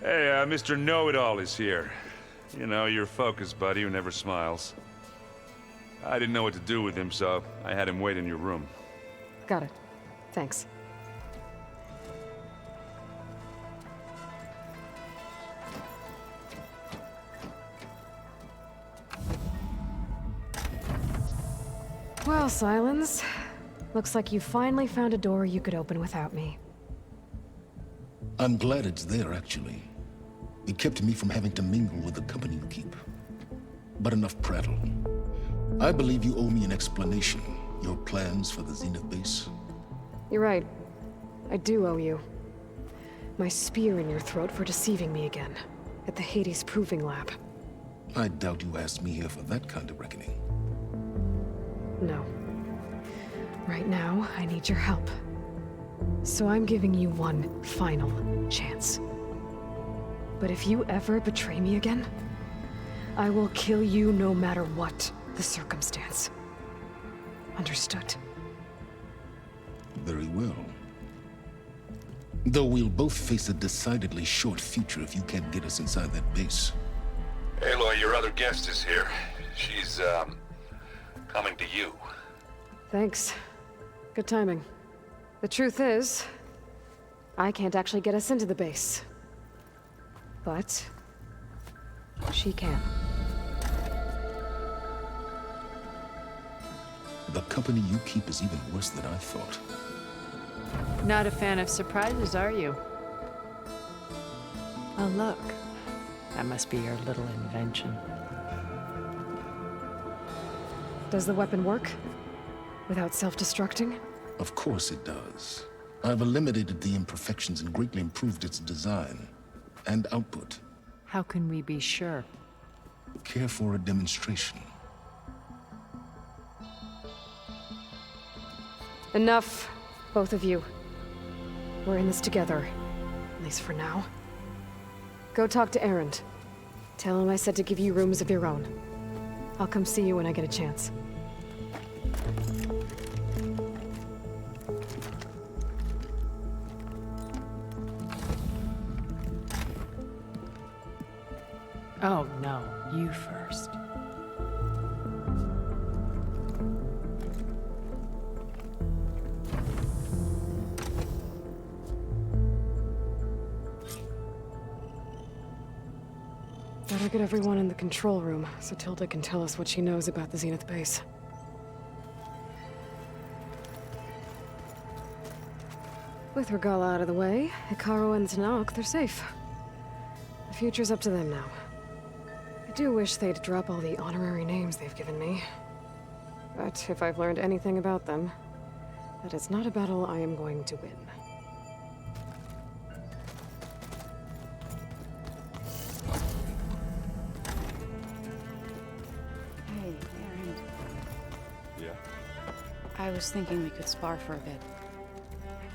Hey, Mr. Know-It-All is here. You know, your focus buddy who never smiles. I didn't know what to do with him, so I had him wait in your room. Got it. Thanks. Well, Silence. Looks like you finally found a door you could open without me. I'm glad it's there, actually. It kept me from having to mingle with the company you keep. But enough prattle. I believe you owe me an explanation. Your plans for the Zenith base. You're right. I do owe you. My spear in your throat for deceiving me again. At the Hades Proving Lab. I doubt you asked me here for that kind of reckoning. No. Right now, I need your help. So I'm giving you one final chance. But if you ever betray me again, I will kill you no matter what the circumstance. Understood? Very well. Though we'll both face a decidedly short future if you can't get us inside that base. Aloy, your other guest is here. She's, coming to you. Thanks. Good timing. The truth is, I can't actually get us into the base. But she can. The company you keep is even worse than I thought. Not a fan of surprises, are you? Oh, look. That must be your little invention. Does the weapon work? Without self-destructing? Of course it does. I've eliminated the imperfections and greatly improved its design and output. How can we be sure? Care for a demonstration? Enough, both of you. We're in this together, at least for now. Go talk to Erend. Tell him I said to give you rooms of your own. I'll come see you when I get a chance. Oh, no. You first. Better get everyone in the control room, so Tilda can tell us what she knows about the Zenith base. With Regala out of the way, Hikaru and Tanakh, they're safe. The future's up to them now. I do wish they'd drop all the honorary names they've given me. But if I've learned anything about them, that it's not a battle I am going to win. I was thinking we could spar for a bit.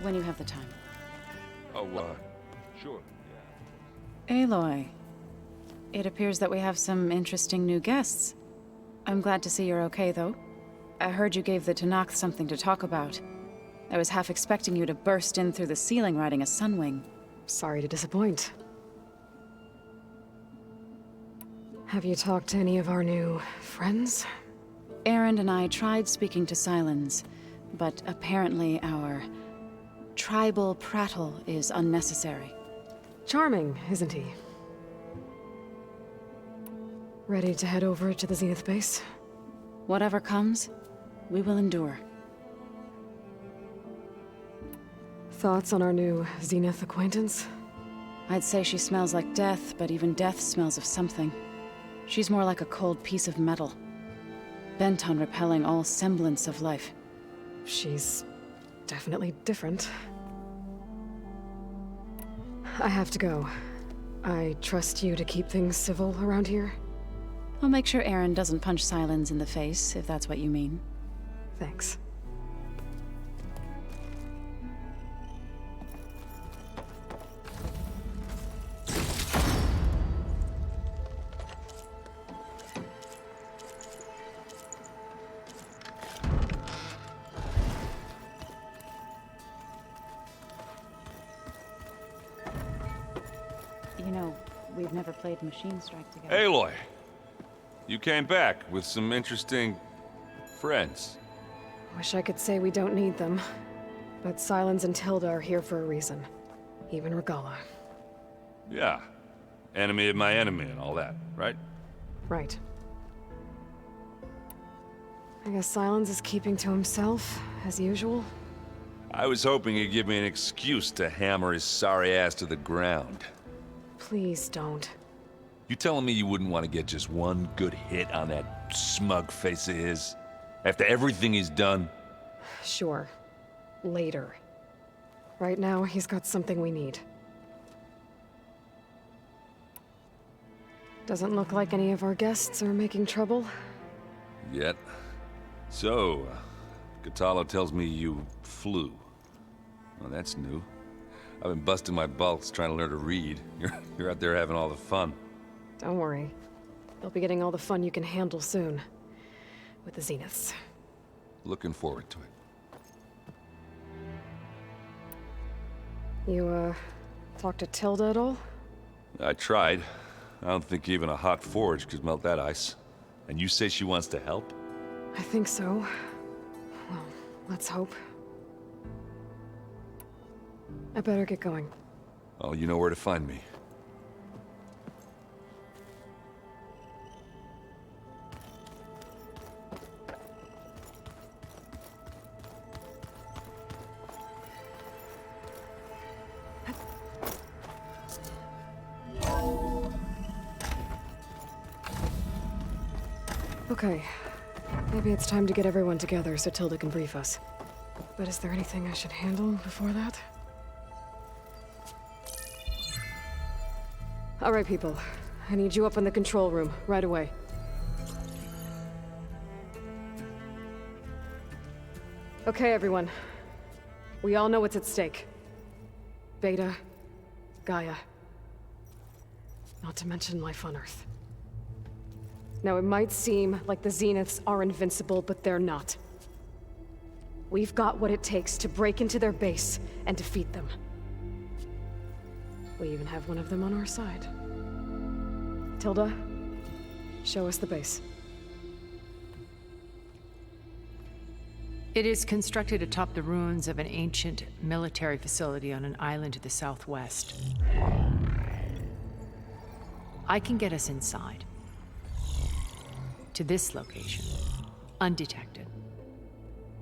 When you have the time. Oh, sure. Aloy. It appears that we have some interesting new guests. I'm glad to see you're okay, though. I heard you gave the Tenakth something to talk about. I was half expecting you to burst in through the ceiling riding a sunwing. Sorry to disappoint. Have you talked to any of our new friends? Aaron and I tried speaking to Sylens, but apparently our tribal prattle is unnecessary. Charming, isn't he? Ready to head over to the Zenith base? Whatever comes, we will endure. Thoughts on our new Zenith acquaintance? I'd say she smells like death, but even death smells of something. She's more like a cold piece of metal, bent on repelling all semblance of life. She's definitely different. I have to go. I trust you to keep things civil around here. I'll make sure Aaron doesn't punch Sylens in the face, if that's what you mean. Thanks. You know, we've never played Machine Strike together. Aloy! You came back with some interesting friends. Wish I could say we don't need them. But Sylens and Tilda are here for a reason. Even Regala. Yeah. Enemy of my enemy and all that, right? Right. I guess Sylens is keeping to himself, as usual. I was hoping he'd give me an excuse to hammer his sorry ass to the ground. Please don't. You telling me you wouldn't want to get just one good hit on that smug face of his? After everything he's done? Sure. Later. Right now, he's got something we need. Doesn't look like any of our guests are making trouble. Yet. So, Katalo tells me you flew. Well, that's new. I've been busting my balls trying to learn to read. You're out there having all the fun. Don't worry. You'll be getting all the fun you can handle soon. With the Zeniths. Looking forward to it. You, talked to Tilda at all? I tried. I don't think even a hot forge could melt that ice. And you say she wants to help? I think so. Well, let's hope. I better get going. Oh, you know where to find me. Okay. Maybe it's time to get everyone together so Tilda can brief us. But is there anything I should handle before that? All right, people. I need you up in the control room, right away. Okay, everyone. We all know what's at stake. Beta, Gaia. Not to mention life on Earth. Now, it might seem like the Zeniths are invincible, but they're not. We've got what it takes to break into their base and defeat them. We even have one of them on our side. Tilda, show us the base. It is constructed atop the ruins of an ancient military facility on an island to the southwest. I can get us inside. To this location, undetected.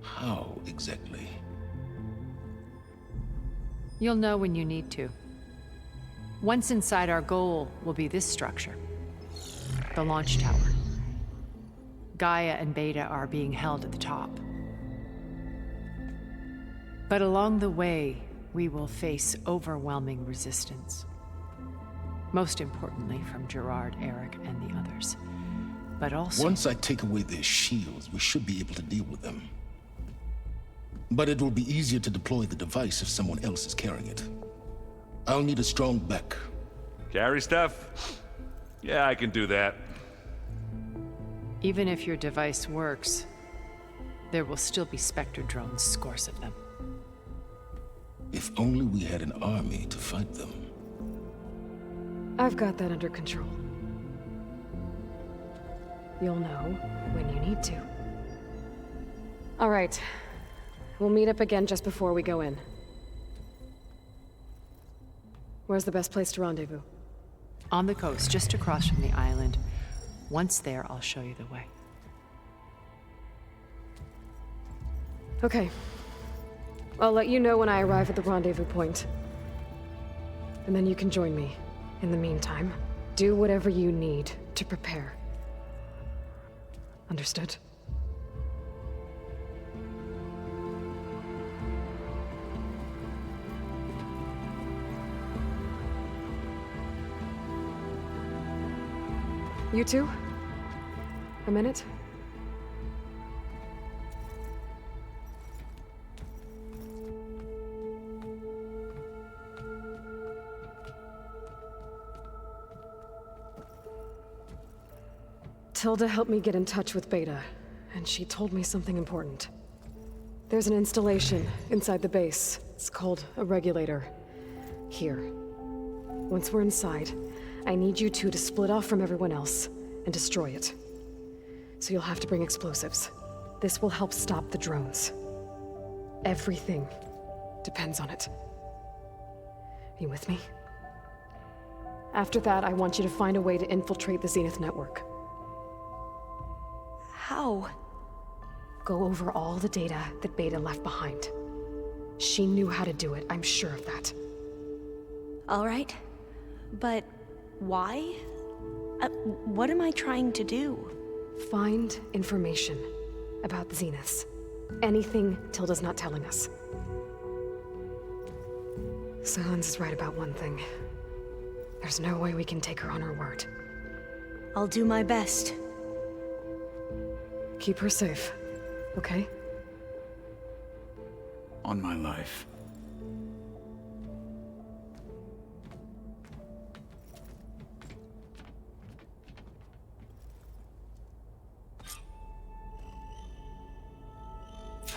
How exactly? You'll know when you need to. Once inside, our goal will be this structure. The launch tower. Gaia and Beta are being held at the top. But along the way, we will face overwhelming resistance. Most importantly from Gerard, Eric, and the others. But also... Once I take away their shields, we should be able to deal with them. But it will be easier to deploy the device if someone else is carrying it. I'll need a strong back. Carry stuff? Yeah, I can do that. Even if your device works, there will still be Spectre drones, scores of them. If only we had an army to fight them. I've got that under control. You'll know when you need to. All right. We'll meet up again just before we go in. Where's the best place to rendezvous? On the coast, just across from the island. Once there, I'll show you the way. Okay. I'll let you know when I arrive at the rendezvous point. And then you can join me. In the meantime, do whatever you need to prepare. Understood? You two? A minute? Tilda helped me get in touch with Beta, and she told me something important. There's an installation inside the base. It's called a regulator. Here. Once we're inside, I need you two to split off from everyone else and destroy it. So you'll have to bring explosives. This will help stop the drones. Everything depends on it. Are you with me? After that, I want you to find a way to infiltrate the Zenith network. How? Go over all the data that Beta left behind. She knew how to do it, I'm sure of that. All right. But why? What am I trying to do? Find information about the Zeniths. Anything Tilda's not telling us. Silence is right about one thing. There's no way we can take her on her word. I'll do my best. Keep her safe, okay? On my life.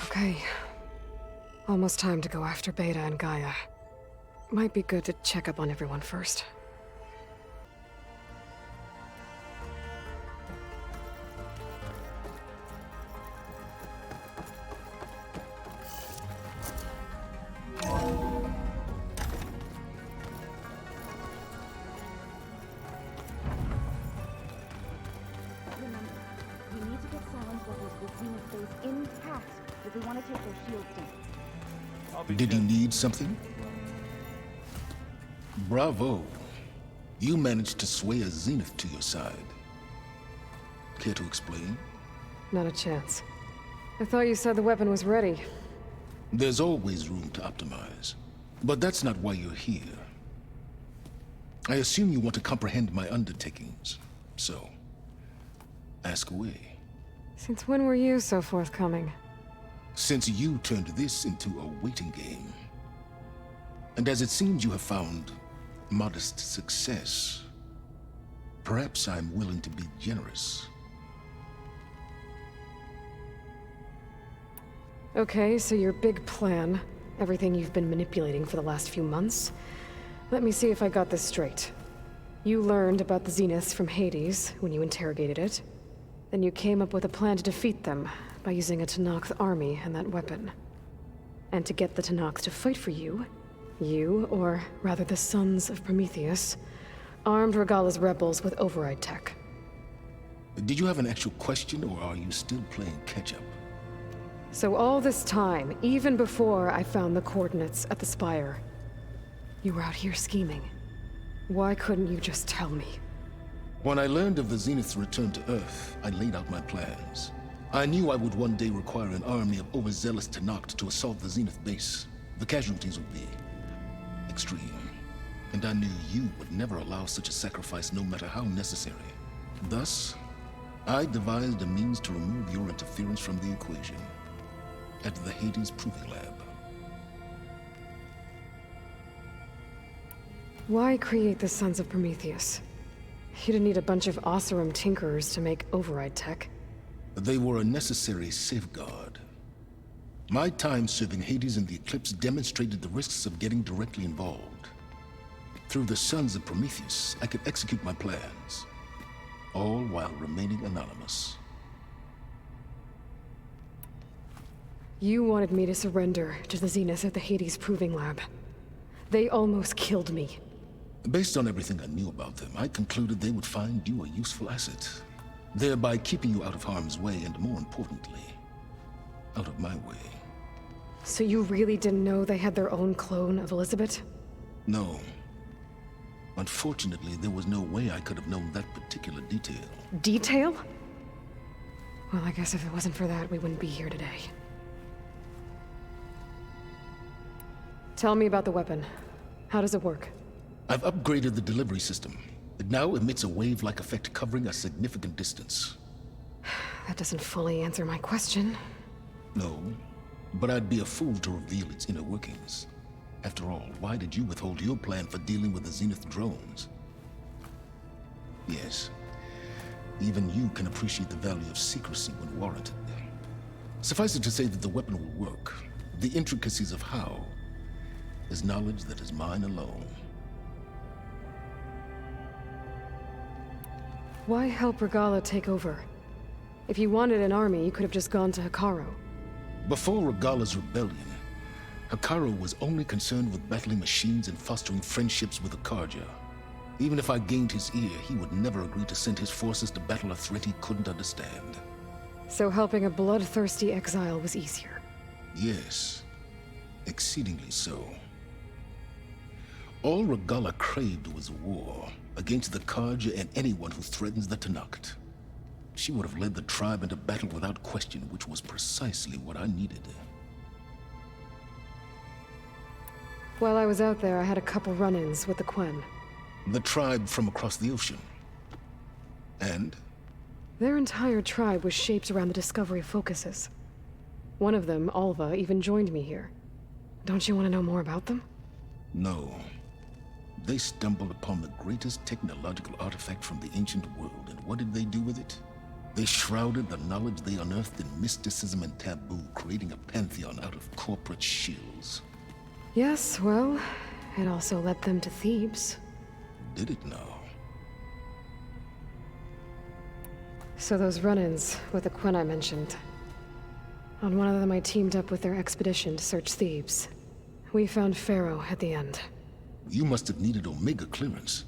Okay. Almost time to go after Beta and Gaia. Might be good to check up on everyone first. Did you need something? Bravo. You managed to sway a Zenith to your side. Care to explain? Not a chance. I thought you said the weapon was ready. There's always room to optimize. But that's not why you're here. I assume you want to comprehend my undertakings. So, ask away. Since when were you so forthcoming? Since you turned this into a waiting game. And as it seems you have found modest success, perhaps I'm willing to be generous. Okay, so your big plan, everything you've been manipulating for the last few months. Let me see if I got this straight. You learned about the Zeniths from Hades when you interrogated it. Then you came up with a plan to defeat them by using a Tenakth army and that weapon. And to get the Tenakth to fight for you, or rather the Sons of Prometheus, armed Regala's rebels with override tech. Did you have an actual question, or are you still playing catch-up? So all this time, even before I found the coordinates at the Spire, you were out here scheming. Why couldn't you just tell me? When I learned of the Zenith's return to Earth, I laid out my plans. I knew I would one day require an army of overzealous Tenakth to assault the Zenith base. The casualties would be extreme. And I knew you would never allow such a sacrifice, no matter how necessary. Thus, I devised a means to remove your interference from the equation. at the Hades Proving Lab. Why create the Sons of Prometheus? You didn't need a bunch of Oseram tinkerers to make override tech. They were a necessary safeguard. My time serving Hades and the Eclipse demonstrated the risks of getting directly involved. Through the Sons of Prometheus, I could execute my plans, all while remaining anonymous. You wanted me to surrender to the Zenith at the Hades Proving Lab. They almost killed me. Based on everything I knew about them, I concluded they would find you a useful asset, thereby keeping you out of harm's way and, more importantly, out of my way. So you really didn't know they had their own clone of Elizabeth? No. Unfortunately, there was no way I could have known that particular detail. Detail? Well, I guess if it wasn't for that, we wouldn't be here today. Tell me about the weapon. How does it work? I've upgraded the delivery system. It now emits a wave-like effect covering a significant distance. That doesn't fully answer my question. No, but I'd be a fool to reveal its inner workings. After all, why did you withhold your plan for dealing with the Zenith drones? Yes, even you can appreciate the value of secrecy when warranted. Suffice it to say that the weapon will work. The intricacies of how is knowledge that is mine alone. Why help Regala take over? If you wanted an army, you could have just gone to Hekarro. Before Regala's rebellion, Hekarro was only concerned with battling machines and fostering friendships with Akarja. Even if I gained his ear, he would never agree to send his forces to battle a threat he couldn't understand. So helping a bloodthirsty exile was easier? Yes, exceedingly so. All Regala craved was war against the Karja and anyone who threatens the Tenakth. She would have led the tribe into battle without question, which was precisely what I needed. While I was out there, I had a couple run-ins with the Quen. The tribe from across the ocean. And? Their entire tribe was shaped around the discovery of focuses. One of them, Alva, even joined me here. Don't you want to know more about them? No. They stumbled upon the greatest technological artifact from the ancient world, and what did they do with it? They shrouded the knowledge they unearthed in mysticism and taboo, creating a pantheon out of corporate shills. Yes, well, it also led them to Thebes. Did it now? So those run-ins with the Quen I mentioned. On one of them I teamed up with their expedition to search Thebes. We found Pharaoh at the end. You must have needed Omega clearance.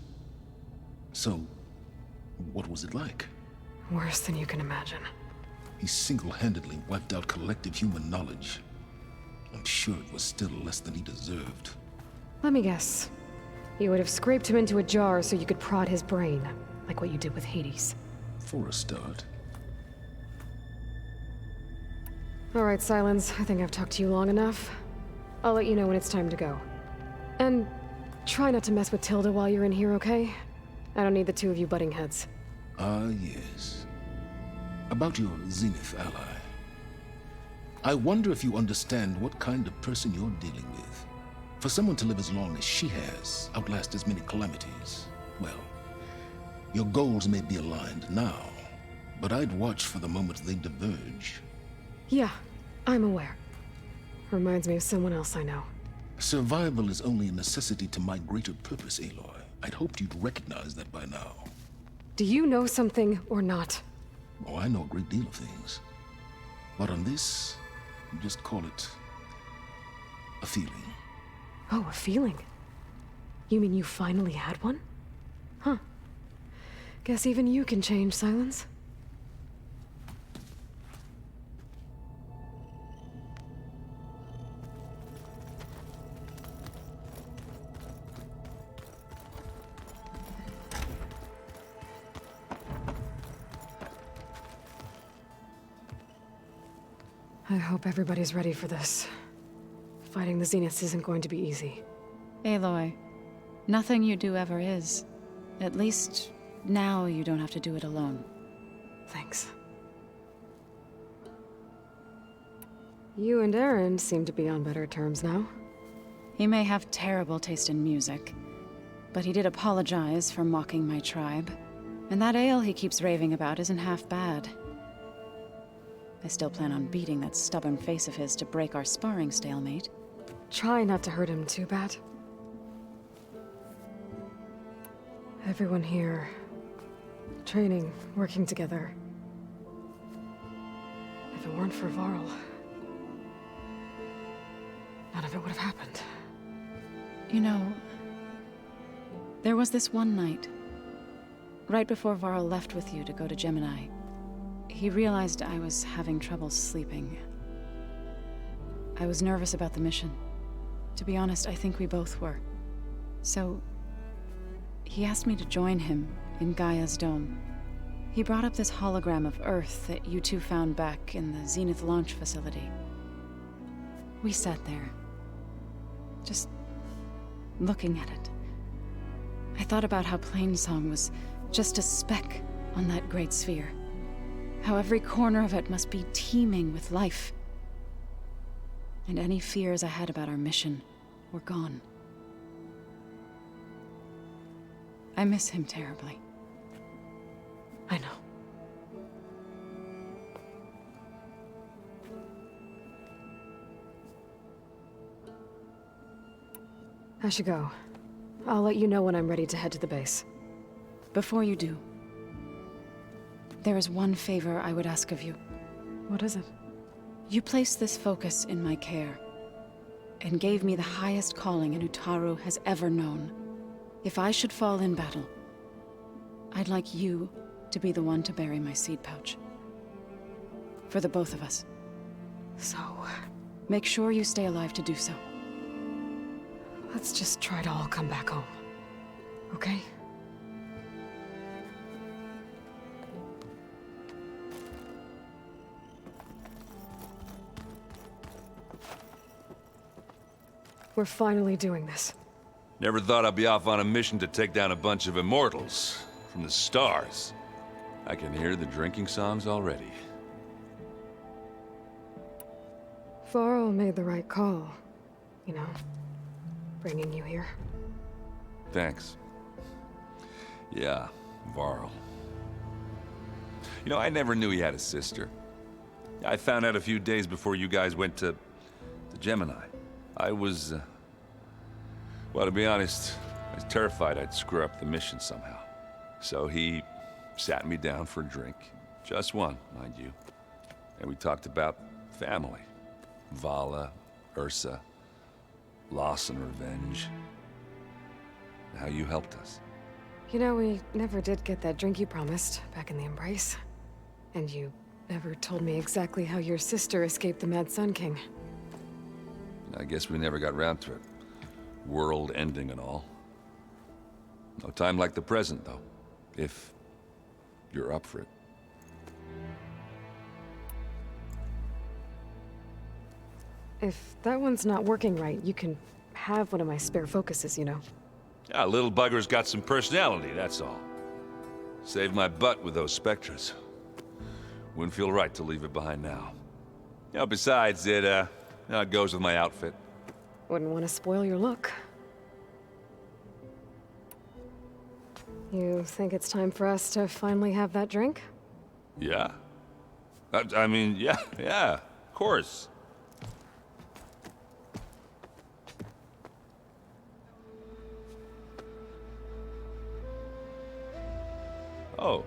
So, what was it like? Worse than you can imagine. He single-handedly wiped out collective human knowledge. I'm sure it was still less than he deserved. Let me guess. You would have scraped him into a jar so you could prod his brain, like what you did with Hades. For a start. All right, Silence. I think I've talked to you long enough. I'll let you know when it's time to go. And try not to mess with Tilda while you're in here, okay? I don't need the two of you butting heads. Ah, yes. About your Zenith ally. I wonder if you understand what kind of person you're dealing with. For someone to live as long as she has, outlast as many calamities, well, your goals may be aligned now, but I'd watch for the moment they diverge. Yeah, I'm aware. Reminds me of someone else I know. Survival is only a necessity to my greater purpose, Aloy. I'd hoped you'd recognize that by now. Do you know something or not? Oh, I know a great deal of things. But on this, just call it a feeling. Oh, a feeling? You mean you finally had one? Huh. Guess even you can change, Silence. I hope everybody's ready for this. Fighting the Zeniths isn't going to be easy. Aloy, nothing you do ever is. At least, now you don't have to do it alone. Thanks. You and Aaron seem to be on better terms now. He may have terrible taste in music, but he did apologize for mocking my tribe. And that ale he keeps raving about isn't half bad. I still plan on beating that stubborn face of his to break our sparring stalemate. Try not to hurt him too bad. Everyone here, training, working together. If it weren't for Varl, none of it would have happened. You know, there was this one night, right before Varl left with you to go to Gemini. He realized I was having trouble sleeping. I was nervous about the mission. To be honest, I think we both were. So, he asked me to join him in Gaia's dome. He brought up this hologram of Earth that you two found back in the Zenith launch facility. We sat there, just looking at it. I thought about how Plainsong was just a speck on that great sphere. How every corner of it must be teeming with life. And any fears I had about our mission were gone. I miss him terribly. I know. I should go. I'll let you know when I'm ready to head to the base. Before you do, there is one favor I would ask of you. What is it? You placed this focus in my care, and gave me the highest calling an Utaru has ever known. If I should fall in battle, I'd like you to be the one to bury my seed pouch. For the both of us. So, make sure you stay alive to do so. let's just try to all come back home. Okay? We're finally doing this. Never thought I'd be off on a mission to take down a bunch of immortals from the stars. I can hear the drinking songs already. Varl made the right call. You know, bringing you here. Thanks. Yeah, Varl. You know, I never knew he had a sister. I found out a few days before you guys went to Gemini. I was, well, to be honest, I was terrified I'd screw up the mission somehow. So he sat me down for a drink. Just one, mind you. And we talked about family. Vala, Ursa, loss and revenge. And how you helped us. You know, we never did get that drink you promised back in the Embrace. And you never told me exactly how your sister escaped the Mad Sun King. I guess we never got round to it. World ending and all. No time like the present, though. If you're up for it. If that one's not working right, you can have one of my spare focuses, you know. Yeah, little bugger's got some personality, that's all. Saved my butt with those Spectres. Wouldn't feel right to leave it behind now. You know, besides, it goes with my outfit. Wouldn't want to spoil your look. You think it's time for us to finally have that drink? Yeah? I mean, yeah, of course. Oh.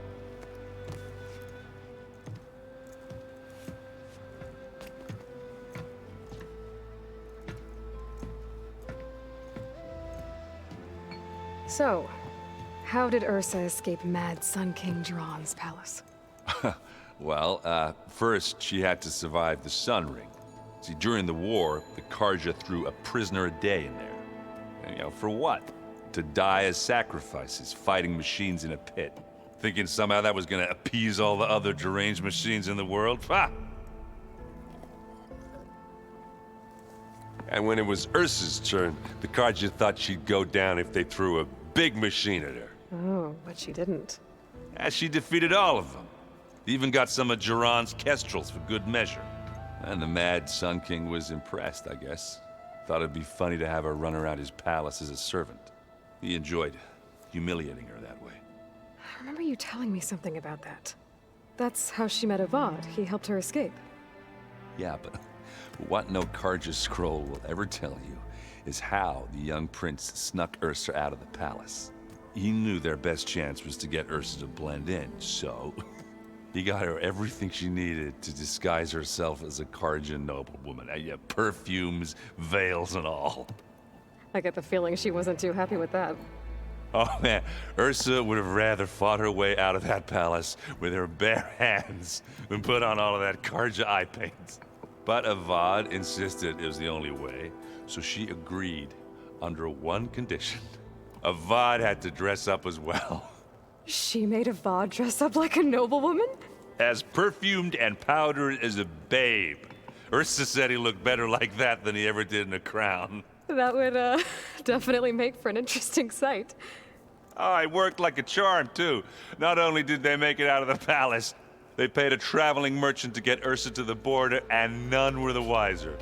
So, how did Ursa escape Mad Sun King Jiran's palace? Well, first she had to survive the Sun Ring. See, during the war, the Karja threw a prisoner a day in there. And, you know, for what? To die as sacrifices, fighting machines in a pit. Thinking somehow that was gonna appease all the other deranged machines in the world? Ha! And when it was Ursa's turn, the Karja thought she'd go down if they threw a big machine at her. Oh, but she didn't. As she defeated all of them. Even got some of Jiran's kestrels for good measure. And the mad Sun King was impressed, I guess. Thought it'd be funny to have her run around his palace as a servant. He enjoyed humiliating her that way. I remember you telling me something about that. That's how she met Avad. He helped her escape. Yeah, but what no Karja's scroll will ever tell you is how the young prince snuck Ursa out of the palace. He knew their best chance was to get Ursa to blend in, so he got her everything she needed to disguise herself as a Karja noblewoman. Yeah, perfumes, veils, and all. I get the feeling she wasn't too happy with that. Oh man, Ursa would have rather fought her way out of that palace with her bare hands than put on all of that Karja eye paint. But Avad insisted it was the only way, so she agreed under one condition. Avad had to dress up as well. She made Avad dress up like a noblewoman? As perfumed and powdered as a babe. Ursa said he looked better like that than he ever did in a crown. That would, definitely make for an interesting sight. Oh, it worked like a charm, too. Not only did they make it out of the palace, they paid a traveling merchant to get Ursa to the border, and none were the wiser.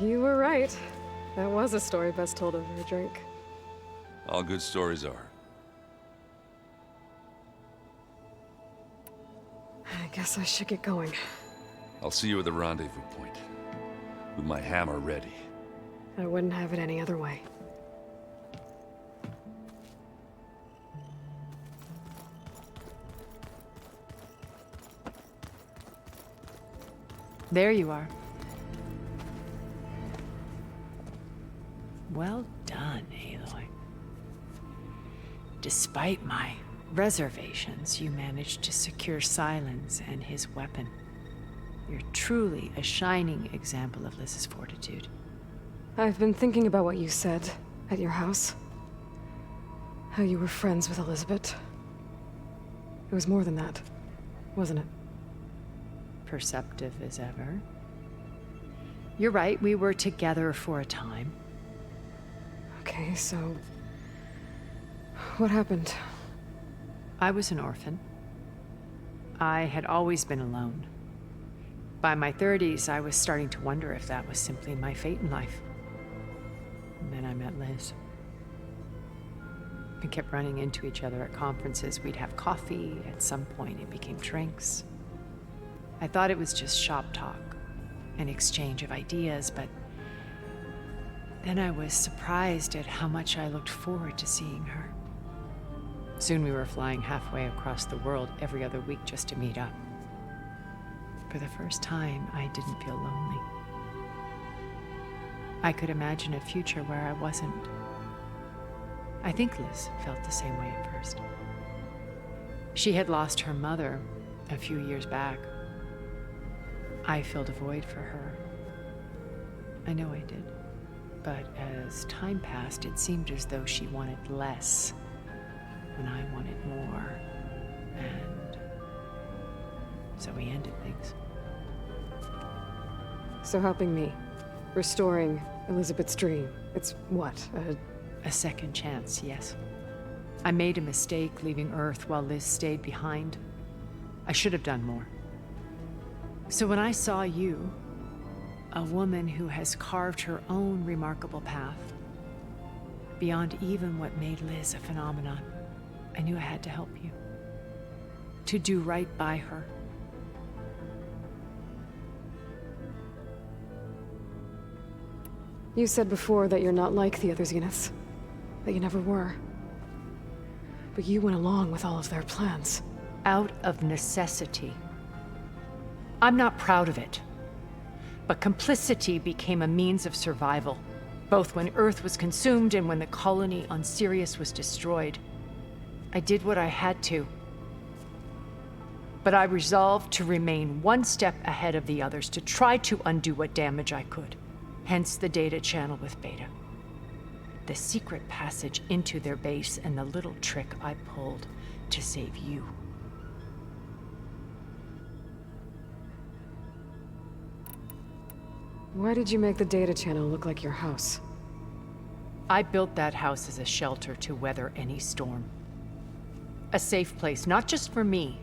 You were right. That was a story best told over a drink. All good stories are. I guess I should get going. I'll see you at the rendezvous point, with my hammer ready. I wouldn't have it any other way. There you are. Well done, Aloy. Despite my reservations, you managed to secure Silence and his weapon. You're truly a shining example of Liz's fortitude. I've been thinking about what you said at your house. How you were friends with Elizabeth. It was more than that, wasn't it? Perceptive as ever. You're right, we were together for a time. Okay, so... what happened? I was an orphan. I had always been alone. By my 30s, I was starting to wonder if that was simply my fate in life. And then I met Liz. We kept running into each other at conferences. We'd have coffee. At some point, it became drinks. I thought it was just shop talk, an exchange of ideas, but then I was surprised at how much I looked forward to seeing her. Soon we were flying halfway across the world every other week just to meet up. For the first time, I didn't feel lonely. I could imagine a future where I wasn't. I think Liz felt the same way at first. She had lost her mother a few years back. I filled a void for her. I know I did. But as time passed, it seemed as though she wanted less when I wanted more. And so we ended things. So helping me, restoring Elizabeth's dream, it's what, A second chance, yes. I made a mistake leaving Earth while Liz stayed behind. I should have done more. So when I saw you, a woman who has carved her own remarkable path, beyond even what made Liz a phenomenon, I knew I had to help you. To do right by her. You said before that you're not like the other Zeniths. That you never were. But you went along with all of their plans. Out of necessity. I'm not proud of it. But complicity became a means of survival, both when Earth was consumed and when the colony on Sirius was destroyed. I did what I had to. But I resolved to remain one step ahead of the others, to try to undo what damage I could. Hence the data channel with Beta. The secret passage into their base and the little trick I pulled to save you. Why did you make the data channel look like your house? I built that house as a shelter to weather any storm. A safe place, not just for me,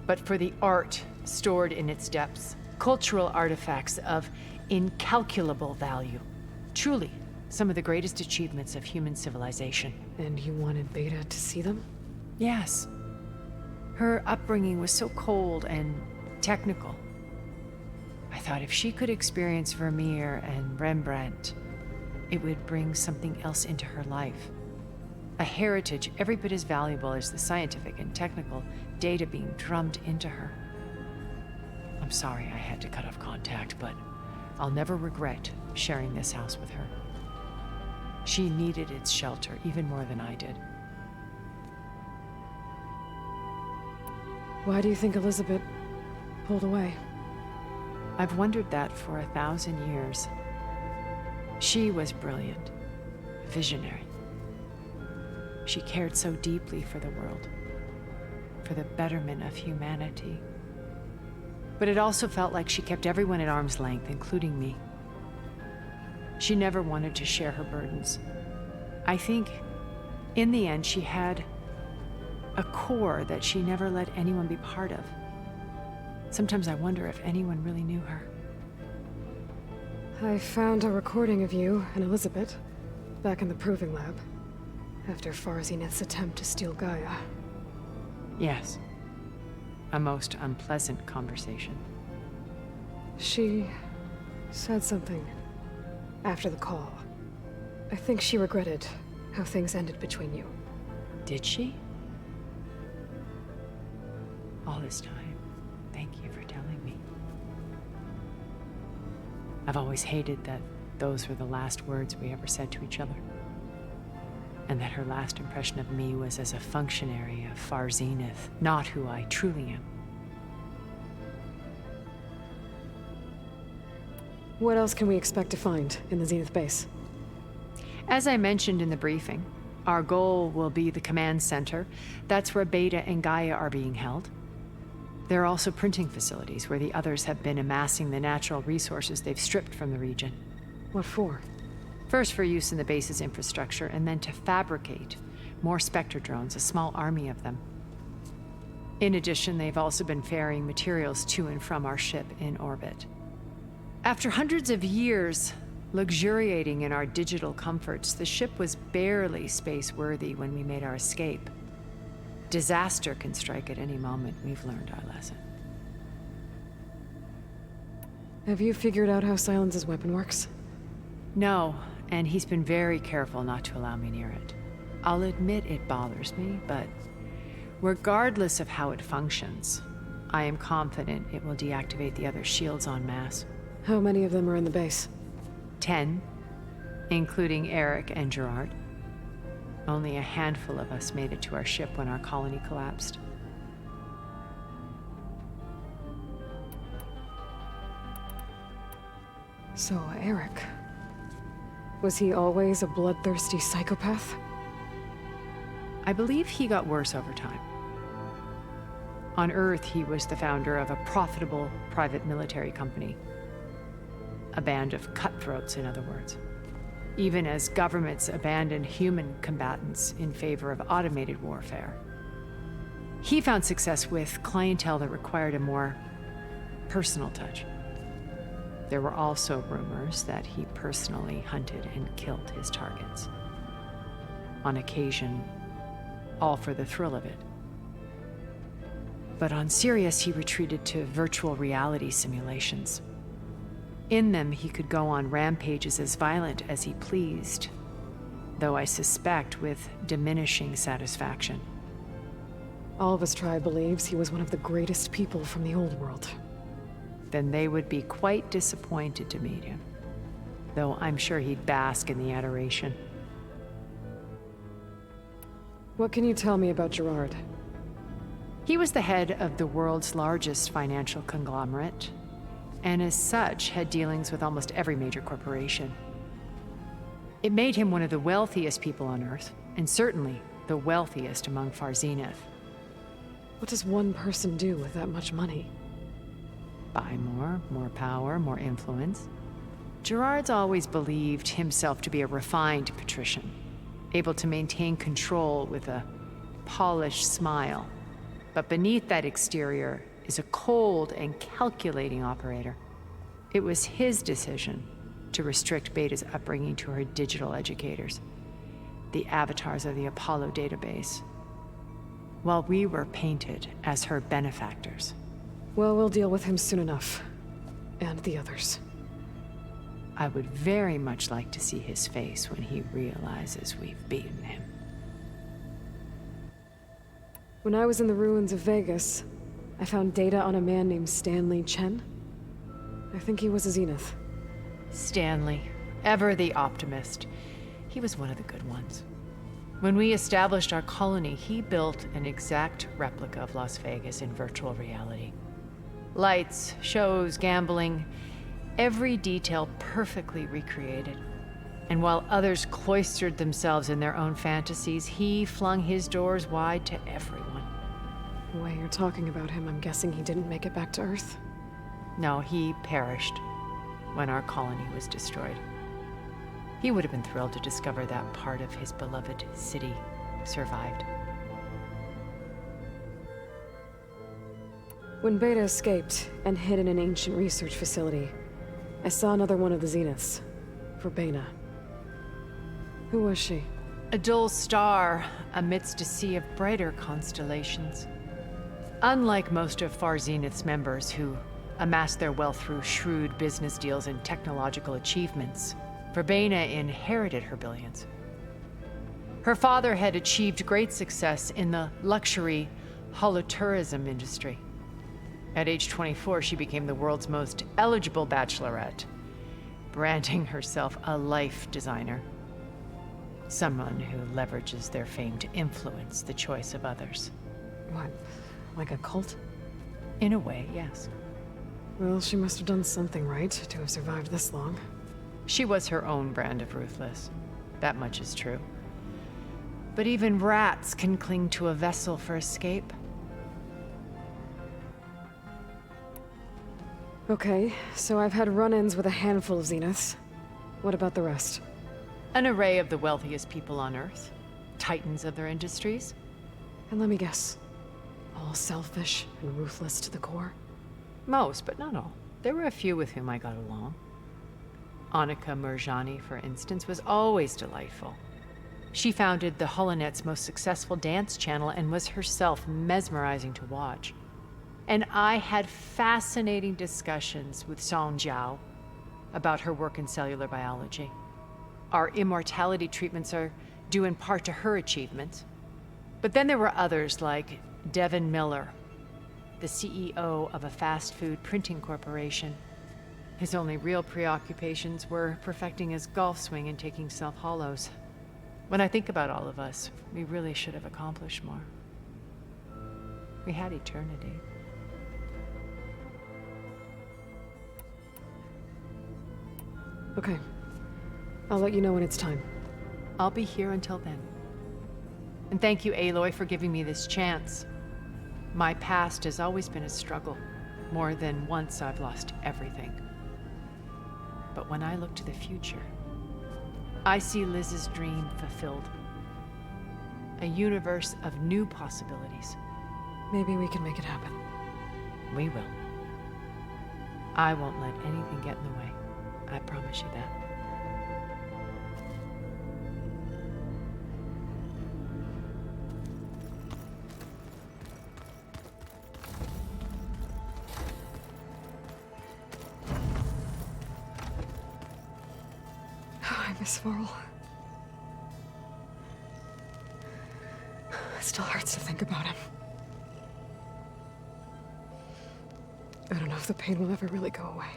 but for the art stored in its depths. Cultural artifacts of incalculable value. Truly, some of the greatest achievements of human civilization. And you wanted Beta to see them? Yes. Her upbringing was so cold and technical. I thought if she could experience Vermeer and Rembrandt, it would bring something else into her life. A heritage every bit as valuable as the scientific and technical data being drummed into her. I'm sorry I had to cut off contact, but I'll never regret sharing this house with her. She needed its shelter even more than I did. Why do you think Elizabeth pulled away? I've wondered that for 1,000 years. She was brilliant, visionary. She cared so deeply for the world, for the betterment of humanity. But it also felt like she kept everyone at arm's length, including me. She never wanted to share her burdens. I think, in the end, she had a core that she never let anyone be part of. Sometimes I wonder if anyone really knew her. I found a recording of you and Elizabeth back in the proving lab after Farzineth's attempt to steal Gaia. Yes. A most unpleasant conversation. She said something after the call. I think she regretted how things ended between you. Did she? All this time, thank you for telling me. I've always hated that those were the last words we ever said to each other. And that her last impression of me was as a functionary of Far Zenith, not who I truly am. What else can we expect to find in the Zenith base? As I mentioned in the briefing, our goal will be the command center. That's where Beta and Gaia are being held. There are also printing facilities where the others have been amassing the natural resources they've stripped from the region. What for? First for use in the base's infrastructure, and then to fabricate more Spectre drones, a small army of them. In addition, they've also been ferrying materials to and from our ship in orbit. After hundreds of years luxuriating in our digital comforts, the ship was barely space-worthy when we made our escape. Disaster can strike at any moment. We've learned our lesson. Have you figured out how Silence's weapon works? No, and he's been very careful not to allow me near it. I'll admit it bothers me, but regardless of how it functions, I am confident it will deactivate the other shields en masse. How many of them are in the base? 10, including Eric and Gerard. Only a handful of us made it to our ship when our colony collapsed. So, Eric. Was he always a bloodthirsty psychopath? I believe he got worse over time. On Earth, he was the founder of a profitable private military company. A band of cutthroats, in other words. Even as governments abandoned human combatants in favor of automated warfare. He found success with clientele that required a more personal touch. There were also rumors that he personally hunted and killed his targets. On occasion, all for the thrill of it. But on Sirius, he retreated to virtual reality simulations. In them, he could go on rampages as violent as he pleased, though I suspect with diminishing satisfaction. All of his tribe believes he was one of the greatest people from the old world. Then they would be quite disappointed to meet him, though I'm sure he'd bask in the adoration. What can you tell me about Gerard? He was the head of the world's largest financial conglomerate, and as such had dealings with almost every major corporation. It made him one of the wealthiest people on Earth, and certainly the wealthiest among Far Zenith. What does one person do with that much money? Buy more power, more influence. Gerard's always believed himself to be a refined patrician, able to maintain control with a polished smile. But beneath that exterior is a cold and calculating operator. It was his decision to restrict Beta's upbringing to her digital educators, the avatars of the Apollo database, while we were painted as her benefactors. Well, we'll deal with him soon enough. And the others. I would very much like to see his face when he realizes we've beaten him. When I was in the ruins of Vegas, I found data on a man named Stanley Chen. I think he was a Zenith. Stanley, ever the optimist. He was one of the good ones. When we established our colony, he built an exact replica of Las Vegas in virtual reality. Lights, shows, gambling, every detail perfectly recreated. And while others cloistered themselves in their own fantasies, he flung his doors wide to everyone. The way you're talking about him, I'm guessing he didn't make it back to Earth? No, he perished when our colony was destroyed. He would have been thrilled to discover that part of his beloved city survived. When Beta escaped and hid in an ancient research facility, I saw another one of the Zeniths, Verbena. Who was she? A dull star amidst a sea of brighter constellations. Unlike most of Far Zenith's members who amassed their wealth through shrewd business deals and technological achievements, Verbena inherited her billions. Her father had achieved great success in the luxury holotourism industry. At age 24, she became the world's most eligible bachelorette, branding herself a life designer. Someone who leverages their fame to influence the choice of others. What, like a cult? In a way, yes. Well, she must have done something right to have survived this long. She was her own brand of ruthless. That much is true. But even rats can cling to a vessel for escape. Okay, so I've had run-ins with a handful of Zeniths. What about the rest? An array of the wealthiest people on Earth. Titans of their industries. And let me guess. All selfish and ruthless to the core? Most, but not all. There were a few with whom I got along. Annika Murjani, for instance, was always delightful. She founded the HoloNet's most successful dance channel and was herself mesmerizing to watch. And I had fascinating discussions with Song Jiao about her work in cellular biology. Our immortality treatments are due in part to her achievements. But then there were others like Devin Miller, the CEO of a fast food printing corporation. His only real preoccupations were perfecting his golf swing and taking self-hollows. When I think about all of us, we really should have accomplished more. We had eternity. Okay. I'll let you know when it's time. I'll be here until then. And thank you, Aloy, for giving me this chance. My past has always been a struggle. More than once I've lost everything. But when I look to the future, I see Liz's dream fulfilled. A universe of new possibilities. Maybe we can make it happen. We will. I won't let anything get in the way. I promise you that. I miss Varl. It still hurts to think about him. I don't know if the pain will ever really go away.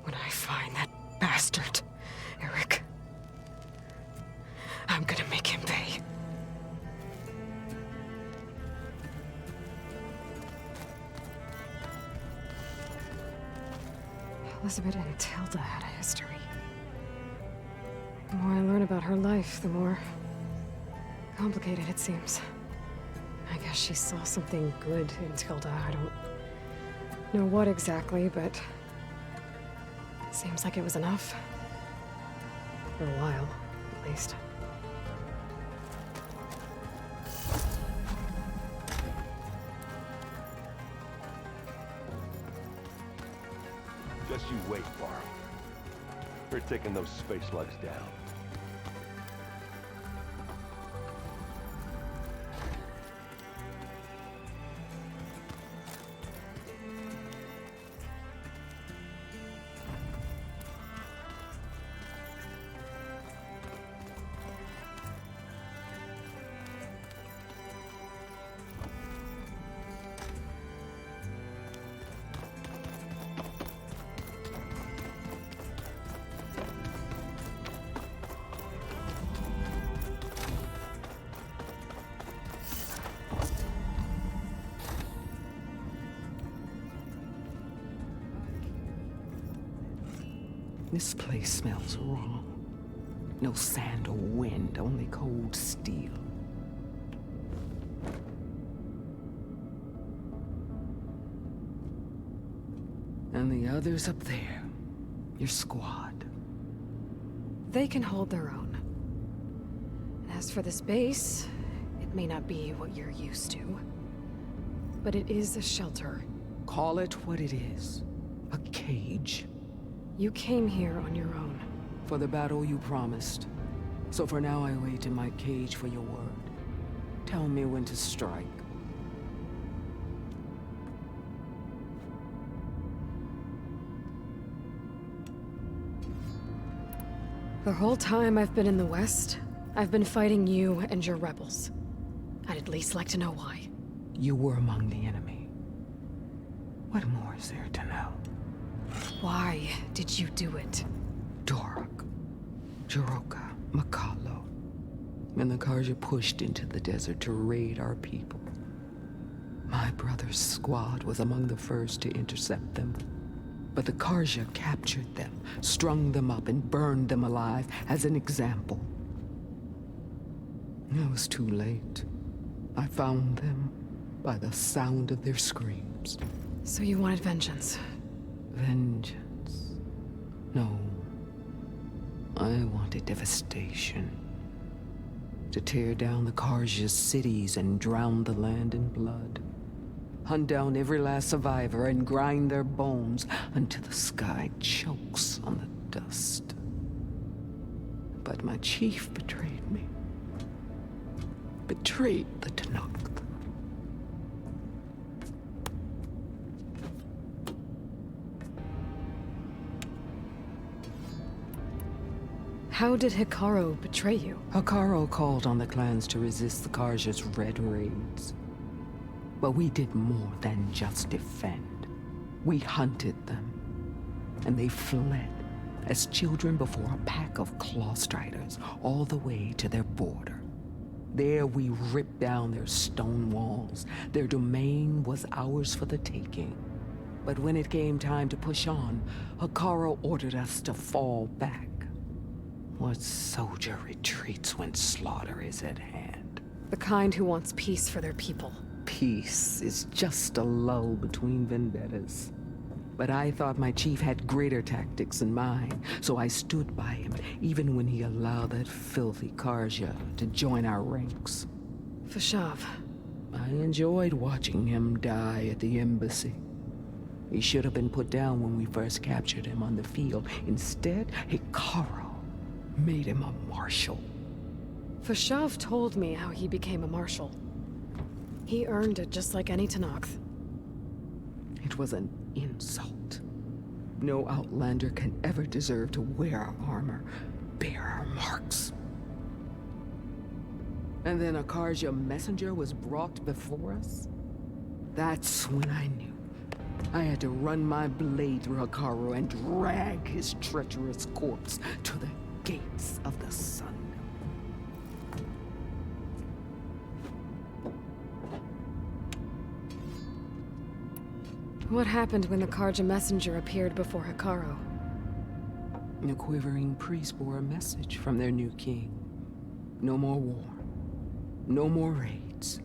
When I find that bastard, Eric, I'm gonna make him pay. Elizabeth and Tilda had a history. The more I learn about her life, the more complicated it seems. I guess she saw something good in Tilda. I don't know what exactly, but Seems like it was enough. For a while, at least. Just you wait, Barrow. We're taking those space slugs down. This place smells wrong. No sand or wind, only cold steel. And the others up there, your squad. They can hold their own. And as for this base, it may not be what you're used to. But it is a shelter. Call it what it is. A cage. You came here on your own. For the battle you promised. So for now I wait in my cage for your word. Tell me when to strike. The whole time I've been in the West, I've been fighting you and your rebels. I'd at least like to know why. You were among the enemy. What more is there to know? Why did you do it? Dorok, Jiroka, Makalo, and the Karja pushed into the desert to raid our people. My brother's squad was among the first to intercept them. But the Karja captured them, strung them up, and burned them alive as an example. It was too late. I found them by the sound of their screams. So you wanted vengeance? Vengeance? No. I wanted devastation. To tear down the Karja's cities and drown the land in blood. Hunt down every last survivor and grind their bones until the sky chokes on the dust. But my chief betrayed me. Betrayed the Tenakth. How did Hikaru betray you? Hikaru called on the clans to resist the Karja's red raids. But we did more than just defend. We hunted them. And they fled, as children before a pack of Clawstriders, all the way to their border. There we ripped down their stone walls. Their domain was ours for the taking. But when it came time to push on, Hikaru ordered us to fall back. What soldier retreats when slaughter is at hand? The kind who wants peace for their people. Peace is just a lull between vendettas. But I thought my chief had greater tactics in mind, so I stood by him, even when he allowed that filthy Karja to join our ranks. Fashav. I enjoyed watching him die at the embassy. He should have been put down when we first captured him on the field. Instead, Hikaru made him a marshal. Fashav told me how he became a marshal. He earned it just like any Tenakth. It was an insult. No Outlander can ever deserve to wear our armor, bear our marks. And then a Karja messenger was brought before us? That's when I knew. I had to run my blade through Hikaru and drag his treacherous corpse to the gates of the sun. What happened when the Karja messenger appeared before Hikaru? The quivering priest bore a message from their new king. No more war. No more raids.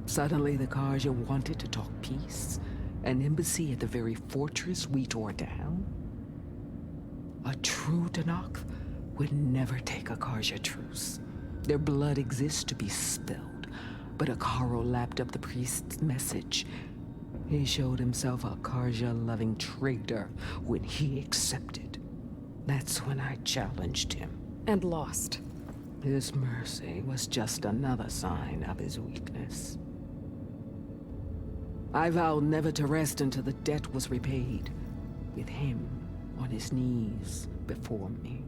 Suddenly the Karja wanted to talk peace, An embassy at the very fortress we tore down? A true Tenakth would never take a Karja truce. Their blood exists to be spilled, but Akaro lapped up the priest's message. He showed himself a Karja-loving traitor when he accepted. That's when I challenged him. And lost. His mercy was just another sign of his weakness. I vowed never to rest until the debt was repaid, with him on his knees before me.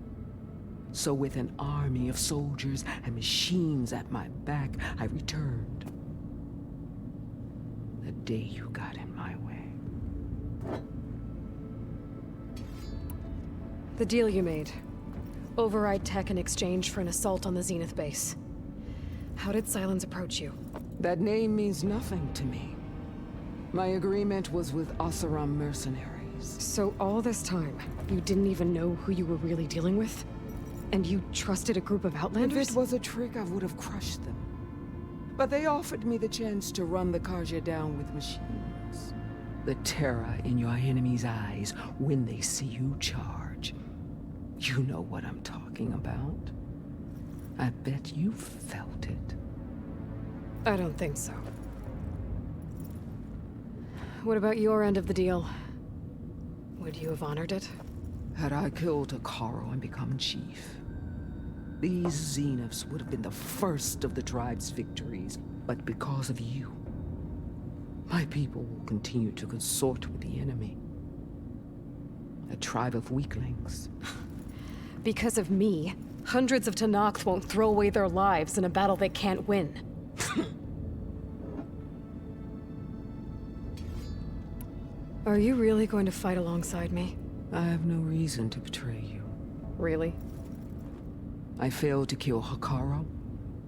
So with an army of soldiers and machines at my back, I returned. The day you got in my way. The deal you made. Override tech in exchange for an assault on the Zenith base. How did Silence approach you? That name means nothing to me. My agreement was with Oseram mercenaries. So all this time, you didn't even know who you were really dealing with? And you trusted a group of Outlanders? If it was a trick, I would have crushed them. But they offered me the chance to run the Karja down with machines. The terror in your enemy's eyes when they see you charge. You know what I'm talking about. I bet you felt it. I don't think so. What about your end of the deal? Would you have honored it? Had I killed Akaro and become chief, these Zeniths would have been the first of the tribe's victories. But because of you, my people will continue to consort with the enemy. A tribe of weaklings. Because of me, hundreds of Tenakth won't throw away their lives in a battle they can't win. Are you really going to fight alongside me? I have no reason to betray you. Really? I failed to kill Hakaro,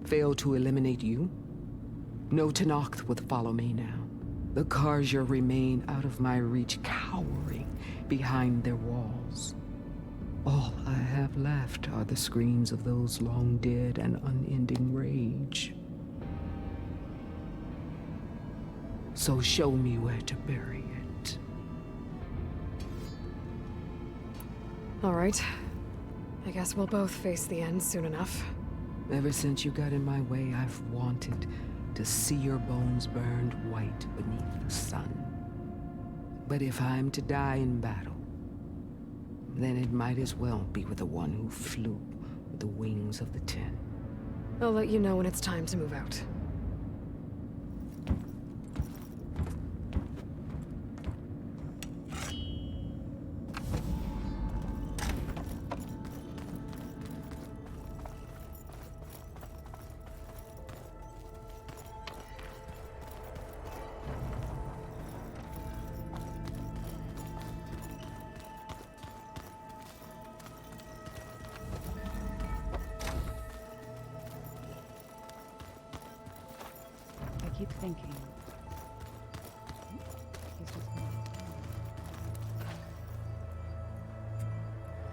failed to eliminate you. No Tenakth would follow me now. The Karja remain out of my reach, cowering behind their walls. All I have left are the screams of those long dead and unending rage. So show me where to bury it. All right. I guess we'll both face the end soon enough. Ever since you got in my way, I've wanted to see your bones burned white beneath the sun. But if I'm to die in battle, then it might as well be with the one who flew with the wings of the 10. I'll let you know when it's time to move out. I keep thinking.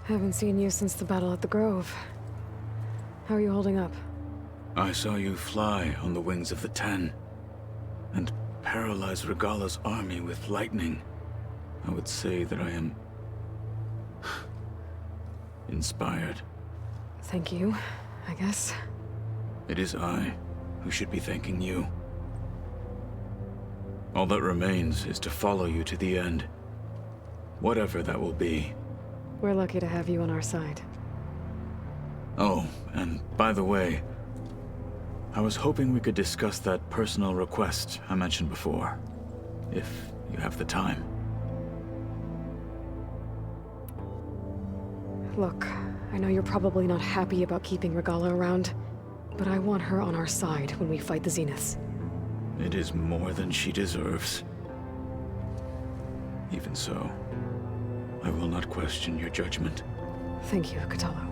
Haven't seen you since the battle at the Grove. How are you holding up? I saw you fly on the wings of the 10, and paralyze Regala's army with lightning. I would say that I am inspired. Thank you, I guess. It is I who should be thanking you. All that remains is to follow you to the end. Whatever that will be. We're lucky to have you on our side. Oh, and by the way, I was hoping we could discuss that personal request I mentioned before, if you have the time. Look, I know you're probably not happy about keeping Regala around, but I want her on our side when we fight the Zeniths. It is more than she deserves. Even so, I will not question your judgment. Thank you, Katalo.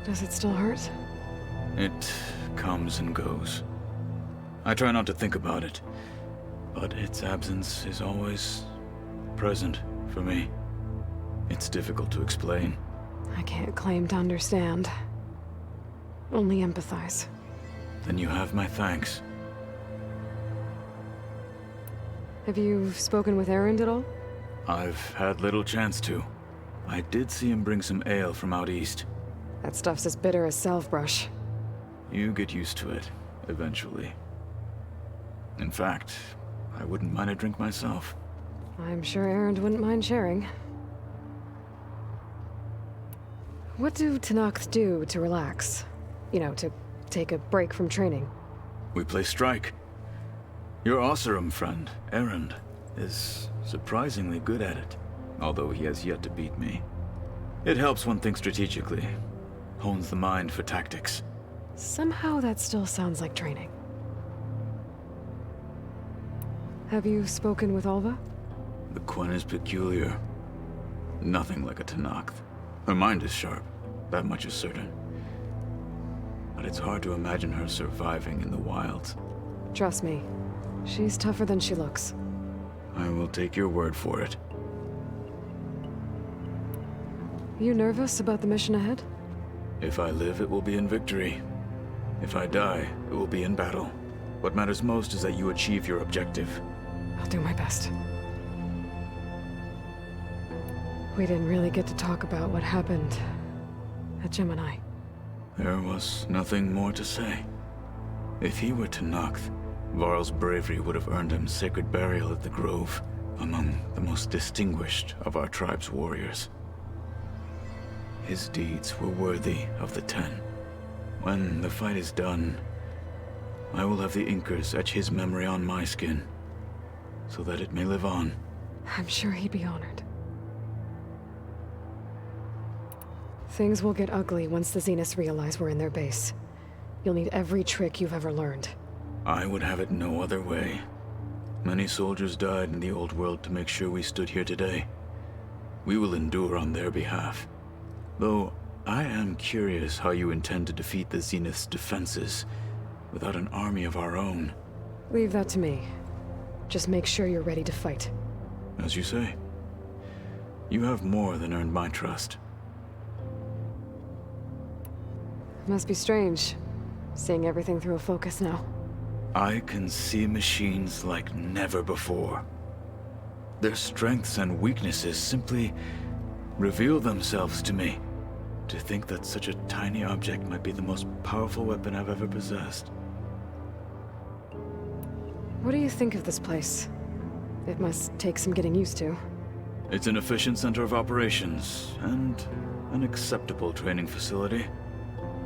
Does it still hurt? It comes and goes. I try not to think about it, but its absence is always present for me. It's difficult to explain. I can't claim to understand. Only empathize. Then you have my thanks. Have you spoken with Erend at all? I've had little chance to. I did see him bring some ale from out east. That stuff's as bitter as salve-brush. You get used to it, eventually. In fact, I wouldn't mind a drink myself. I'm sure Erend wouldn't mind sharing. What do Tenakth do to relax? You know, to take a break from training? We play strike. Your Oseram friend, Erend, is surprisingly good at it, although he has yet to beat me. It helps one think strategically, hones the mind for tactics. Somehow that still sounds like training. Have you spoken with Alva? The Quen is peculiar. Nothing like a Tenakth. Her mind is sharp, that much is certain. But it's hard to imagine her surviving in the wilds. Trust me, she's tougher than she looks. I will take your word for it. You nervous about the mission ahead? If I live, it will be in victory. If I die, it will be in battle. What matters most is that you achieve your objective. I'll do my best. We didn't really get to talk about what happened at Gemini. There was nothing more to say. If he were Tenakth, Varl's bravery would have earned him sacred burial at the Grove, among the most distinguished of our tribe's warriors. His deeds were worthy of the Ten. When the fight is done, I will have the Inkers etch his memory on my skin, so that it may live on. I'm sure he'd be honored. Things will get ugly once the Zeniths realize we're in their base. You'll need every trick you've ever learned. I would have it no other way. Many soldiers died in the old world to make sure we stood here today. We will endure on their behalf. Though, I am curious how you intend to defeat the Zenith's defenses without an army of our own. Leave that to me. Just make sure you're ready to fight. As you say. You have more than earned my trust. Must be strange, seeing everything through a focus now. I can see machines like never before. Their strengths and weaknesses simply reveal themselves to me. To think that such a tiny object might be the most powerful weapon I've ever possessed. What do you think of this place? It must take some getting used to. It's an efficient center of operations, and an acceptable training facility.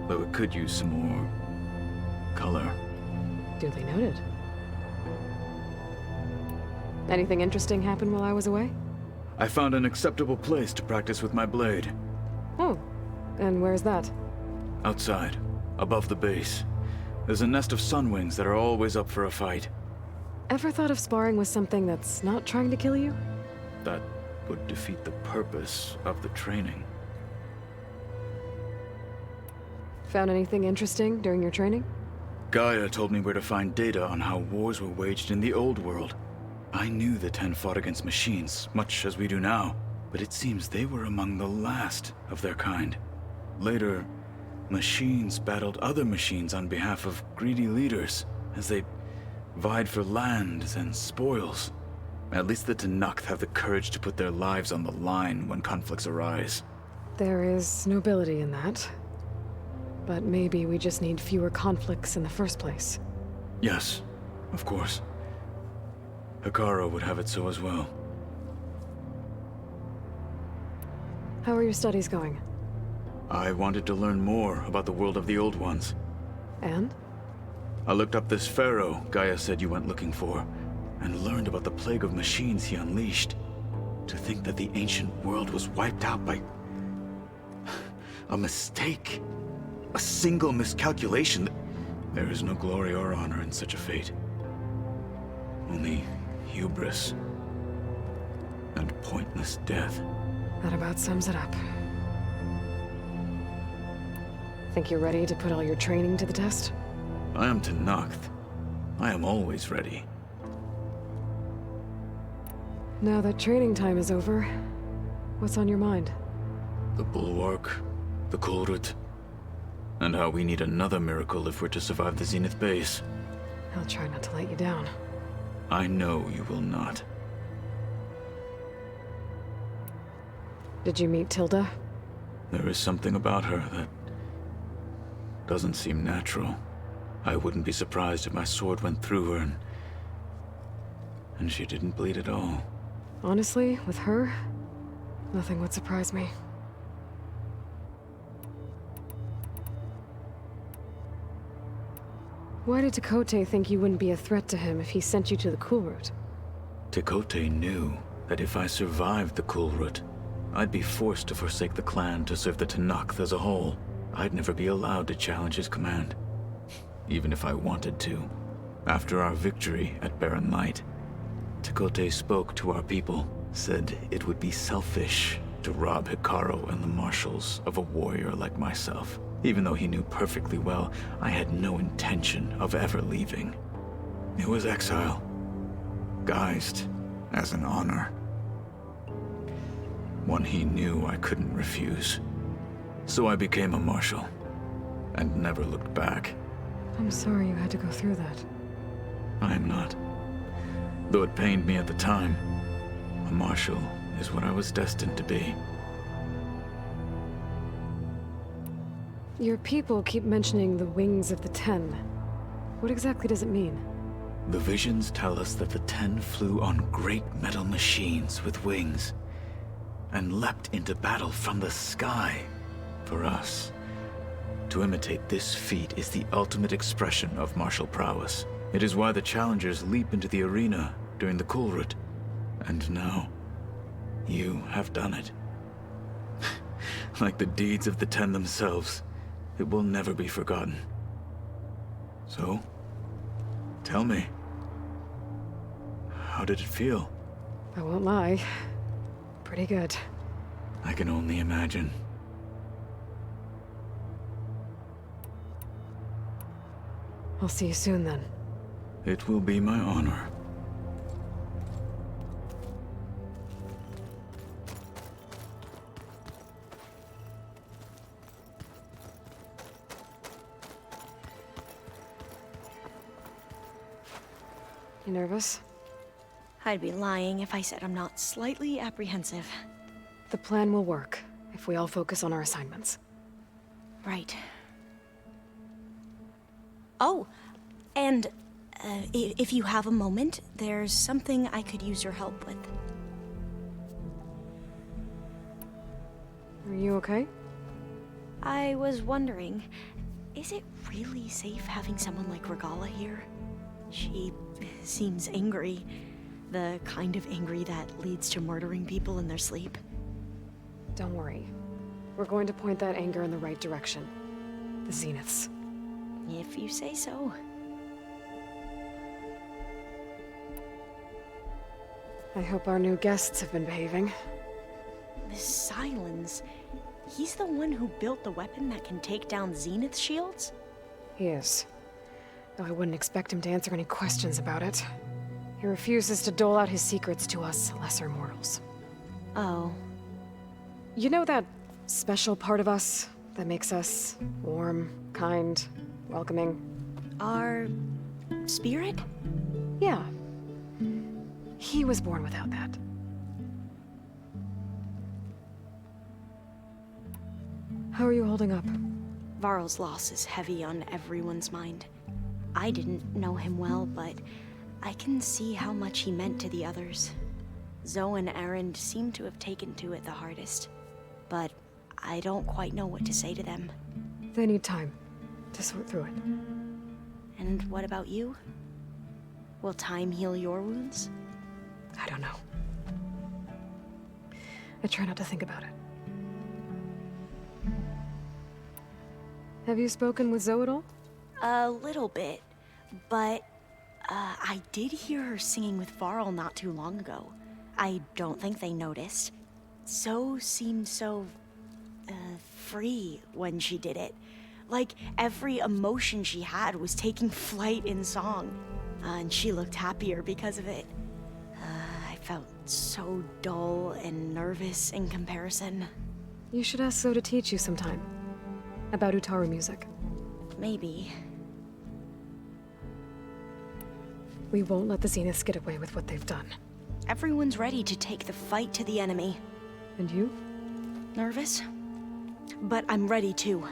Though it could use some more color. Duly noted. Anything interesting happen while I was away? I found an acceptable place to practice with my blade. Oh, and where's that? Outside, above the base. There's a nest of sunwings that are always up for a fight. Ever thought of sparring with something that's not trying to kill you? That would defeat the purpose of the training. Found anything interesting during your training? Gaia told me where to find data on how wars were waged in the old world. I knew the Ten fought against machines, much as we do now, but it seems they were among the last of their kind. Later, machines battled other machines on behalf of greedy leaders, as they vied for lands and spoils. At least the Tenakth have the courage to put their lives on the line when conflicts arise. There is nobility in that. But maybe we just need fewer conflicts in the first place. Yes, of course. Hikaru would have it so as well. How are your studies going? I wanted to learn more about the world of the Old Ones. And? I looked up this pharaoh Gaia said you went looking for, and learned about the plague of machines he unleashed. To think that the ancient world was wiped out by a mistake. A single miscalculation. There is no glory or honor in such a fate. Only hubris and pointless death. That about sums it up. Think you're ready to put all your training to the test? I am Tenakth. I am always ready. Now that training time is over, what's on your mind? The Bulwark, the Kulrut, and how we need another miracle if we're to survive the Zenith base. I'll try not to let you down. I know you will not. Did you meet Tilda? There is something about her that doesn't seem natural. I wouldn't be surprised if my sword went through her and she didn't bleed at all. Honestly, with her, nothing would surprise me. Why did Tekote think you wouldn't be a threat to him if he sent you to the Cool Route? Tekote knew that if I survived the Cool Route, I'd be forced to forsake the clan to serve the Tenakth as a whole. I'd never be allowed to challenge his command, even if I wanted to. After our victory at Barren Light, Tekote spoke to our people, said it would be selfish to rob Hikaru and the marshals of a warrior like myself, even though he knew perfectly well I had no intention of ever leaving. It was exile, guised as an honor. One he knew I couldn't refuse. So I became a marshal, and never looked back. I'm sorry you had to go through that. I am not. Though it pained me at the time, a marshal is what I was destined to be. Your people keep mentioning the wings of the Ten. What exactly does it mean? The visions tell us that the Ten flew on great metal machines with wings, and leapt into battle from the sky. For us, to imitate this feat is the ultimate expression of martial prowess. It is why the challengers leap into the arena during the Cool Route. And now, you have done it. Like the deeds of the Ten themselves, it will never be forgotten. So, tell me, how did it feel? I won't lie. Pretty good. I can only imagine. I'll see you soon then. It will be my honor. You nervous? I'd be lying if I said I'm not slightly apprehensive. The plan will work if we all focus on our assignments. Right. Oh, and if you have a moment, there's something I could use your help with. Are you okay? I was wondering, is it really safe having someone like Regala here? She seems angry. The kind of angry that leads to murdering people in their sleep. Don't worry. We're going to point that anger in the right direction. The Zeniths. If you say so. I hope our new guests have been behaving. This Silence, he's the one who built the weapon that can take down Zenith shields? He is. Though I wouldn't expect him to answer any questions about it. He refuses to dole out his secrets to us lesser mortals. Oh. You know that special part of us that makes us warm, kind, welcoming? Our spirit? Yeah. He was born without that. How are you holding up? Varl's loss is heavy on everyone's mind. I didn't know him well, but I can see how much he meant to the others. Zoe and Erend seem to have taken to it the hardest, but I don't quite know what to say to them. They need time to sort through it. And what about you? Will time heal your wounds? I don't know. I try not to think about it. Have you spoken with Zoe at all? A little bit, but I did hear her singing with Varl not too long ago. I don't think they noticed. Zoe seemed so free when she did it. Like every emotion she had was taking flight in song. And she looked happier because of it. I felt so dull and nervous in comparison. You should ask Zoe to teach you sometime. About Utaru music. Maybe. We won't let the Zeniths get away with what they've done. Everyone's ready to take the fight to the enemy. And you? Nervous? But I'm ready too.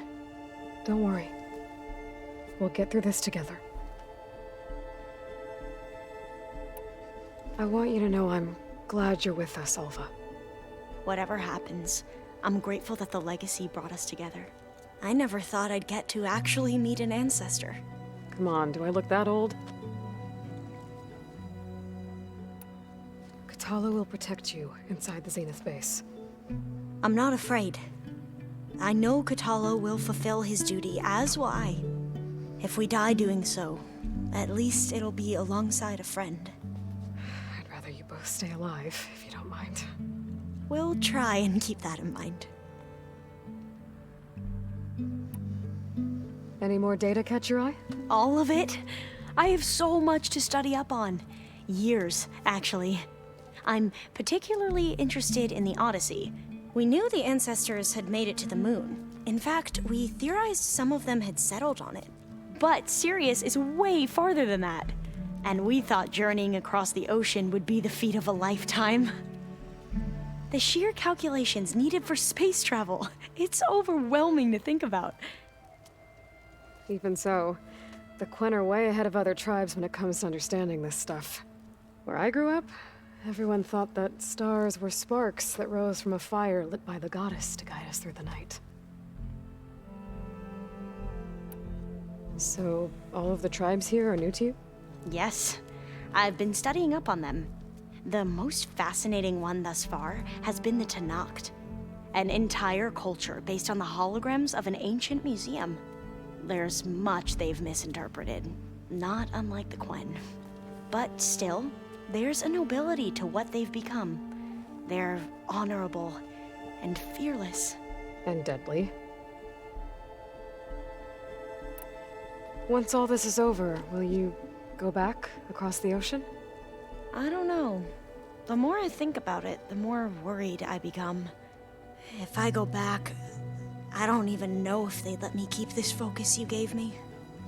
Don't worry. We'll get through this together. I want you to know I'm glad you're with us, Alva. Whatever happens, I'm grateful that the legacy brought us together. I never thought I'd get to actually meet an ancestor. Come on, do I look that old? Katala will protect you inside the Zenith base. I'm not afraid. I know Katala will fulfill his duty, as will I. If we die doing so, at least it'll be alongside a friend. I'd rather you both stay alive, if you don't mind. We'll try and keep that in mind. Any more data catch your eye? All of it? I have so much to study up on. Years, actually. I'm particularly interested in the Odyssey. We knew the ancestors had made it to the moon. In fact, we theorized some of them had settled on it. But Sirius is way farther than that. And we thought journeying across the ocean would be the feat of a lifetime. The sheer calculations needed for space travel, it's overwhelming to think about. Even so, the Quen are way ahead of other tribes when it comes to understanding this stuff. Where I grew up, everyone thought that stars were sparks that rose from a fire lit by the goddess to guide us through the night. So, all of the tribes here are new to you? Yes, I've been studying up on them. The most fascinating one thus far has been the Tenakth, an entire culture based on the holograms of an ancient museum. There's much they've misinterpreted, not unlike the Quen. But still, there's a nobility to what they've become. They're honorable and fearless. And deadly. Once all this is over, will you go back across the ocean? I don't know. The more I think about it, the more worried I become. If I go back, I don't even know if they'd let me keep this focus you gave me,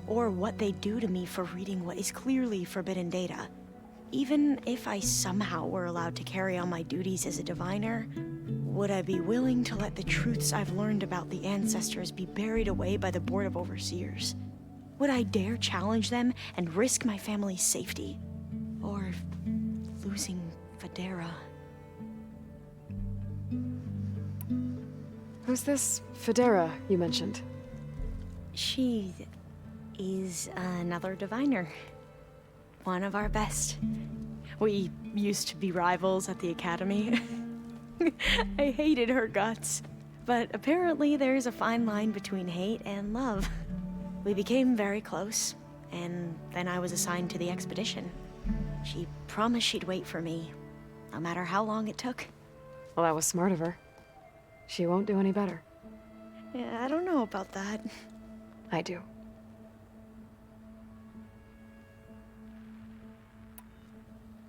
or what they'd do to me for reading what is clearly forbidden data. Even if I somehow were allowed to carry on my duties as a diviner, would I be willing to let the truths I've learned about the ancestors be buried away by the Board of Overseers? Would I dare challenge them and risk my family's safety? Or losing Federa? Who's this Federa you mentioned? She is another diviner. One of our best. We used to be rivals at the academy. I hated her guts. But apparently there's a fine line between hate and love. We became very close, and then I was assigned to the expedition. She promised she'd wait for me, no matter how long it took. Well, that was smart of her. She won't do any better. Yeah, I don't know about that. I do.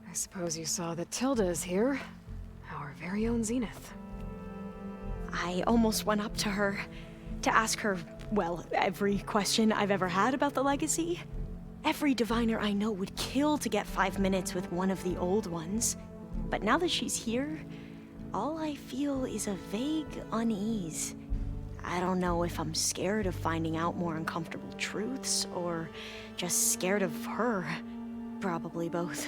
I suppose you saw that Tilda is here. Our very own Zenith. I almost went up to her to ask her, well, every question I've ever had about the legacy. Every diviner I know would kill to get 5 minutes with one of the old ones. But now that she's here, all I feel is a vague unease. I don't know if I'm scared of finding out more uncomfortable truths, or just scared of her. Probably both.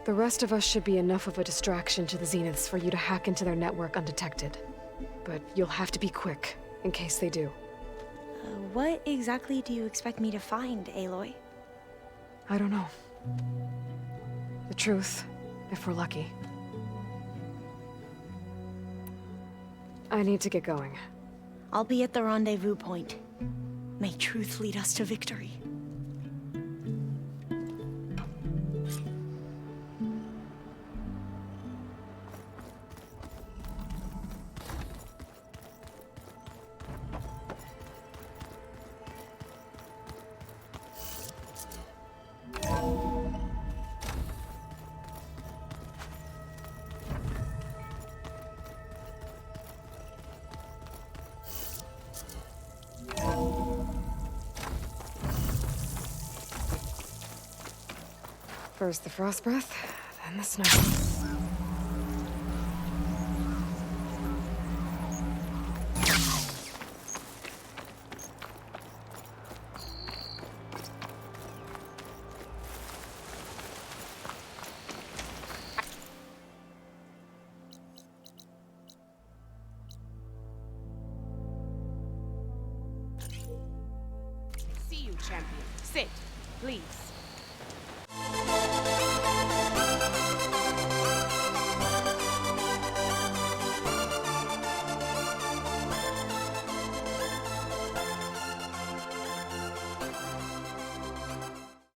The rest of us should be enough of a distraction to the Zeniths for you to hack into their network undetected. But you'll have to be quick, in case they do. What exactly do you expect me to find, Aloy? I don't know. The truth, if we're lucky. I need to get going. I'll be at the rendezvous point. May truth lead us to victory. First the frost breath, then the snow. See you, champion. Sit, please.